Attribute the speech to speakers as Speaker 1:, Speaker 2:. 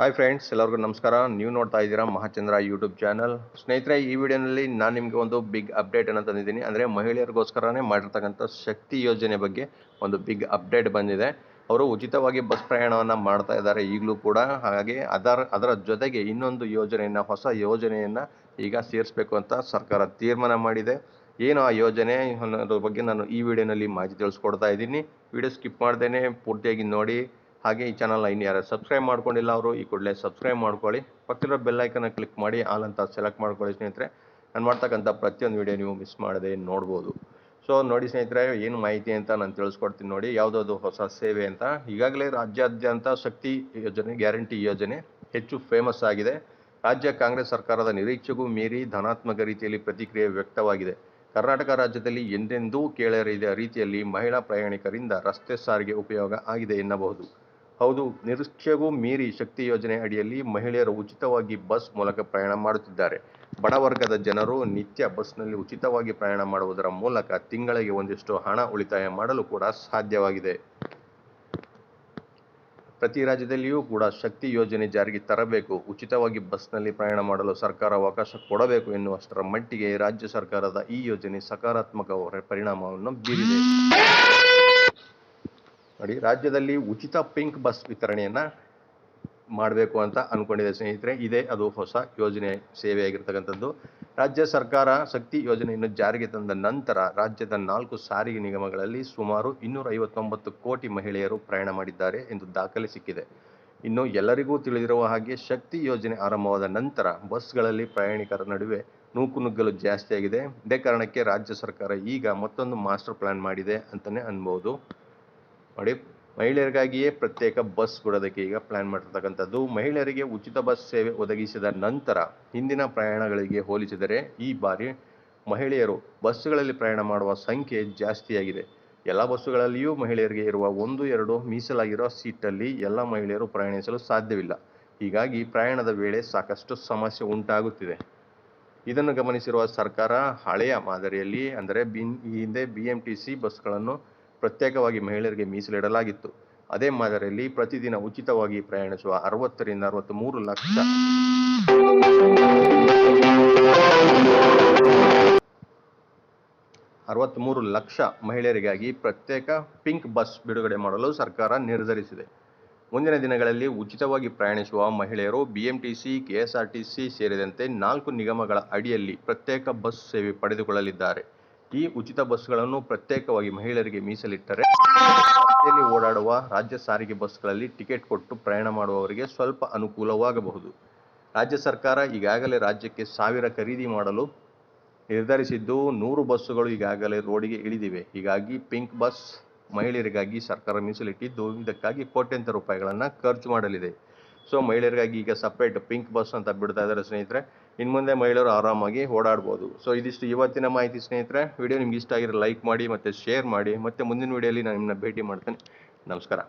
Speaker 1: Hi friends, ಎಲ್ಲರಿಗೂ ನಮಸ್ಕಾರ. ನೀವು ನೋಡ್ತಾ ಇದ್ದೀರಾ ಮಹಾಚಂದ್ರ ಯೂಟ್ಯೂಬ್ ಚಾನಲ್. ಸ್ನೇಹಿತರೆ, ಈ ವಿಡಿಯೋನಲ್ಲಿ ನಾನು ನಿಮಗೆ ಒಂದು ಬಿಗ್ ಅಪ್ಡೇಟ್ ಅನ್ನು ತಂದಿದ್ದೀನಿ. ಅಂದರೆ ಮಹಿಳೆಯರಿಗೋಸ್ಕರನೇ ಮಾಡಿರ್ತಕ್ಕಂಥ ಶಕ್ತಿ ಯೋಜನೆ ಬಗ್ಗೆ ಒಂದು ಬಿಗ್ ಅಪ್ಡೇಟ್ ಬಂದಿದೆ. ಅವರು ಉಚಿತವಾಗಿ ಬಸ್ ಪ್ರಯಾಣವನ್ನು ಮಾಡ್ತಾ ಇದ್ದಾರೆ ಈಗಲೂ ಕೂಡ. ಹಾಗೆ ಅದರ ಜೊತೆಗೆ ಇನ್ನೊಂದು ಯೋಜನೆಯನ್ನು, ಹೊಸ ಯೋಜನೆಯನ್ನು ಈಗ ಸೇರಿಸಬೇಕು ಅಂತ ಸರ್ಕಾರ ತೀರ್ಮಾನ ಮಾಡಿದೆ. ಏನು ಆ ಯೋಜನೆ ಅನ್ನೋದ್ರ ಬಗ್ಗೆ ನಾನು ಈ ವಿಡಿಯೋನಲ್ಲಿ ಮಾಹಿತಿ ತಿಳಿಸ್ಕೊಡ್ತಾ ಇದ್ದೀನಿ. ವಿಡಿಯೋ ಸ್ಕಿಪ್ ಮಾಡ್ದೇನೆ ಪೂರ್ತಿಯಾಗಿ ನೋಡಿ. ಹಾಗೆ ಈ ಚಾನಲ್ನ ಇನ್ನು ಯಾರು ಸಬ್ಸ್ಕ್ರೈಬ್ ಮಾಡ್ಕೊಂಡಿಲ್ಲ ಅವರು ಈ ಕೂಡಲೇ ಸಬ್ಸ್ಕ್ರೈಬ್ ಮಾಡ್ಕೊಳ್ಳಿ. ಪಕ್ಕದಲ್ಲಿರೋ ಬೆಲ್ ಐಕನ್ನ ಕ್ಲಿಕ್ ಮಾಡಿ ಆಲ್ ಅಂತ ಸೆಲೆಕ್ಟ್ ಮಾಡ್ಕೊಳ್ಳಿ ಸ್ನೇಹಿತರೆ. ನಾನು ಮಾಡ್ತಕ್ಕಂಥ ಪ್ರತಿಯೊಂದು ವಿಡಿಯೋ ನೀವು ಮಿಸ್ ಮಾಡದೆ ನೋಡ್ಬೋದು. ಸೊ ನೋಡಿ ಸ್ನೇಹಿತರೆ, ಏನು ಮಾಹಿತಿ ಅಂತ ನಾನು ತಿಳಿಸ್ಕೊಡ್ತೀನಿ ನೋಡಿ. ಯಾವುದಾದ್ರು ಹೊಸ ಸೇವೆ ಅಂತ. ಈಗಾಗಲೇ ರಾಜ್ಯಾದ್ಯಂತ ಶಕ್ತಿ ಯೋಜನೆ, ಗ್ಯಾರಂಟಿ ಯೋಜನೆ ಹೆಚ್ಚು ಫೇಮಸ್ ಆಗಿದೆ. ರಾಜ್ಯ ಕಾಂಗ್ರೆಸ್ ಸರ್ಕಾರದ ನಿರೀಕ್ಷೆಗೂ ಮೀರಿ ಧನಾತ್ಮಕ ರೀತಿಯಲ್ಲಿ ಪ್ರತಿಕ್ರಿಯೆ ವ್ಯಕ್ತವಾಗಿದೆ. ಕರ್ನಾಟಕ ರಾಜ್ಯದಲ್ಲಿ ಎಂದೆಂದೂ ಕೇಳರಿದ ರೀತಿಯಲ್ಲಿ ಮಹಿಳಾ ಪ್ರಯಾಣಿಕರಿಂದ ರಸ್ತೆ ಸಾರಿಗೆ ಉಪಯೋಗ ಆಗಿದೆ ಎನ್ನಬಹುದು. ಹೌದು, ನಿರೀಕ್ಷೆಗೂ ಮೀರಿ ಶಕ್ತಿ ಯೋಜನೆ ಅಡಿಯಲ್ಲಿ ಮಹಿಳೆಯರು ಉಚಿತವಾಗಿ ಬಸ್ ಮೂಲಕ ಪ್ರಯಾಣ ಮಾಡುತ್ತಿದ್ದಾರೆ. ಬಡವರ್ಗದ ಜನರು ನಿತ್ಯ ಬಸ್ನಲ್ಲಿ ಉಚಿತವಾಗಿ ಪ್ರಯಾಣ ಮಾಡುವುದರ ಮೂಲಕ ತಿಂಗಳಿಗೆ ಒಂದಿಷ್ಟು ಹಣ ಉಳಿತಾಯ ಮಾಡಲು ಕೂಡ ಸಾಧ್ಯವಾಗಿದೆ. ಪ್ರತಿ ರಾಜ್ಯದಲ್ಲಿಯೂ ಕೂಡ ಶಕ್ತಿ ಯೋಜನೆ ಜಾರಿಗೆ ತರಬೇಕು, ಉಚಿತವಾಗಿ ಬಸ್ನಲ್ಲಿ ಪ್ರಯಾಣ ಮಾಡಲು ಸರ್ಕಾರ ಅವಕಾಶ ಕೊಡಬೇಕು ಎನ್ನುವಷ್ಟರ ಮಟ್ಟಿಗೆ ರಾಜ್ಯ ಸರ್ಕಾರದ ಈ ಯೋಜನೆ ಸಕಾರಾತ್ಮಕ ಪರಿಣಾಮವನ್ನು ಬೀರಿದೆ. ನೋಡಿ, ರಾಜ್ಯದಲ್ಲಿ ಉಚಿತ ಪಿಂಕ್ ಬಸ್ ವಿತರಣೆಯನ್ನು ಮಾಡಬೇಕು ಅಂತ ಅಂದ್ಕೊಂಡಿದೆ ಸ್ನೇಹಿತರೆ. ಇದೇ ಅದು ಹೊಸ ಯೋಜನೆ, ಸೇವೆಯಾಗಿರ್ತಕ್ಕಂಥದ್ದು. ರಾಜ್ಯ ಸರ್ಕಾರ ಶಕ್ತಿ ಯೋಜನೆಯನ್ನು ಜಾರಿಗೆ ತಂದ ನಂತರ ರಾಜ್ಯದ 4 ಸಾರಿಗೆ ನಿಗಮಗಳಲ್ಲಿ ಸುಮಾರು 259 ಕೋಟಿ ಮಹಿಳೆಯರು ಪ್ರಯಾಣ ಮಾಡಿದ್ದಾರೆ ಎಂದು ದಾಖಲೆ ಸಿಕ್ಕಿದೆ. ಇನ್ನು ಎಲ್ಲರಿಗೂ ತಿಳಿದಿರುವ ಹಾಗೆ ಶಕ್ತಿ ಯೋಜನೆ ಆರಂಭವಾದ ನಂತರ ಬಸ್ಗಳಲ್ಲಿ ಪ್ರಯಾಣಿಕರ ನಡುವೆ ನೂಕುನುಗ್ಗಲು ಜಾಸ್ತಿಯಾಗಿದೆ. ಇದೇ ಕಾರಣಕ್ಕೆ ರಾಜ್ಯ ಸರ್ಕಾರ ಈಗ ಮತ್ತೊಂದು ಮಾಸ್ಟರ್ ಪ್ಲಾನ್ ಮಾಡಿದೆ ಅಂತಲೇ ಅನ್ಬೋದು. ನೋಡಿ, ಮಹಿಳೆಯರಿಗಾಗಿಯೇ ಪ್ರತ್ಯೇಕ ಬಸ್ ಬಿಡೋದಕ್ಕೆ ಈಗ ಪ್ಲಾನ್ ಮಾಡಿರ್ತಕ್ಕಂಥದ್ದು. ಮಹಿಳೆಯರಿಗೆ ಉಚಿತ ಬಸ್ ಸೇವೆ ಒದಗಿಸಿದ ನಂತರ ಹಿಂದಿನ ಪ್ರಯಾಣಗಳಿಗೆ ಹೋಲಿಸಿದರೆ ಈ ಬಾರಿ ಮಹಿಳೆಯರು ಬಸ್ಸುಗಳಲ್ಲಿ ಪ್ರಯಾಣ ಮಾಡುವ ಸಂಖ್ಯೆ ಜಾಸ್ತಿಯಾಗಿದೆ. ಎಲ್ಲ ಬಸ್ಸುಗಳಲ್ಲಿಯೂ ಮಹಿಳೆಯರಿಗೆ ಇರುವ 1-2 ಮೀಸಲಾಗಿರೋ ಸೀಟಲ್ಲಿ ಎಲ್ಲ ಮಹಿಳೆಯರು ಪ್ರಯಾಣಿಸಲು ಸಾಧ್ಯವಿಲ್ಲ. ಹೀಗಾಗಿ ಪ್ರಯಾಣದ ವೇಳೆ ಸಾಕಷ್ಟು ಸಮಸ್ಯೆ ಉಂಟಾಗುತ್ತಿದೆ. ಇದನ್ನು ಗಮನಿಸಿರುವ ಸರ್ಕಾರ ಹಳೆಯ ಮಾದರಿಯಲ್ಲಿ, ಅಂದರೆ ಈ ಹಿಂದೆ BMTC ಬಸ್ಗಳನ್ನು ಪ್ರತ್ಯೇಕವಾಗಿ ಮಹಿಳೆಯರಿಗೆ ಮೀಸಲಿಡಲಾಗಿತ್ತು. ಅದೇ ಮಾದರಿಯಲ್ಲಿ ಪ್ರತಿದಿನ ಉಚಿತವಾಗಿ ಪ್ರಯಾಣಿಸುವ 60ರಿಂದ 63 ಲಕ್ಷ ಮಹಿಳೆಯರಿಗಾಗಿ ಪ್ರತ್ಯೇಕ ಪಿಂಕ್ ಬಸ್ ಬಿಡುಗಡೆ ಮಾಡಲು ಸರ್ಕಾರ ನಿರ್ಧರಿಸಿದೆ. ಮುಂದಿನ ದಿನಗಳಲ್ಲಿ ಉಚಿತವಾಗಿ ಪ್ರಯಾಣಿಸುವ ಮಹಿಳೆಯರು BMTC, KSRTC ಸೇರಿದಂತೆ 4 ನಿಗಮಗಳ ಅಡಿಯಲ್ಲಿ ಪ್ರತ್ಯೇಕ ಬಸ್ ಸೇವೆ ಪಡೆದುಕೊಳ್ಳಲಿದ್ದಾರೆ. ಈ ಉಚಿತ ಬಸ್ಗಳನ್ನು ಪ್ರತ್ಯೇಕವಾಗಿ ಮಹಿಳೆಯರಿಗೆ ಮೀಸಲಿಟ್ಟರೆ ರಸ್ತೆಯಲ್ಲಿ ಓಡಾಡುವ ರಾಜ್ಯ ಸಾರಿಗೆ ಬಸ್ಗಳಲ್ಲಿ ಟಿಕೆಟ್ ಕೊಟ್ಟು ಪ್ರಯಾಣ ಮಾಡುವವರಿಗೆ ಸ್ವಲ್ಪ ಅನುಕೂಲವಾಗಬಹುದು. ರಾಜ್ಯ ಸರ್ಕಾರ ಈಗಾಗಲೇ ರಾಜ್ಯಕ್ಕೆ 1000 ಖರೀದಿ ಮಾಡಲು ನಿರ್ಧರಿಸಿದ್ದು, 100 ಬಸ್ಸುಗಳು ಈಗಾಗಲೇ ರೋಡಿಗೆ ಇಳಿದಿವೆ. ಹೀಗಾಗಿ ಪಿಂಕ್ ಬಸ್ ಮಹಿಳೆಯರಿಗಾಗಿ ಸರ್ಕಾರ ಮೀಸಲಿಟ್ಟಿದ್ದು, ಇದಕ್ಕಾಗಿ ಕೋಟ್ಯಂತರ ರೂಪಾಯಿಗಳನ್ನು ಖರ್ಚು ಮಾಡಲಿದೆ. ಸೊ ಮಹಿಳೆಯರಿಗಾಗಿ ಈಗ ಸಪ್ರೇಟ್ ಪಿಂಕ್ ಬಸ್ ಅಂತ ಬಿಡ್ತಾ ಇದ್ದಾರೆ ಸ್ನೇಹಿತರೆ. ಇನ್ನು ಮುಂದೆ ಮಹಿಳೆಯರು ಆರಾಮಾಗಿ ಓಡಾಡ್ಬೋದು. ಸೊ ಇದಿಷ್ಟು ಇವತ್ತಿನ ಮಾಹಿತಿ ಸ್ನೇಹಿತರೆ. ವಿಡಿಯೋ ನಿಮ್ಗೆ ಇಷ್ಟ ಆಗಿರೋ ಲೈಕ್ ಮಾಡಿ ಮತ್ತು ಶೇರ್ ಮಾಡಿ. ಮತ್ತೆ ಮುಂದಿನ ವಿಡಿಯೋಲಿ ನಾನು ನಿಮ್ಮನ್ನ ಭೇಟಿ ಮಾಡ್ತೇನೆ. ನಮಸ್ಕಾರ.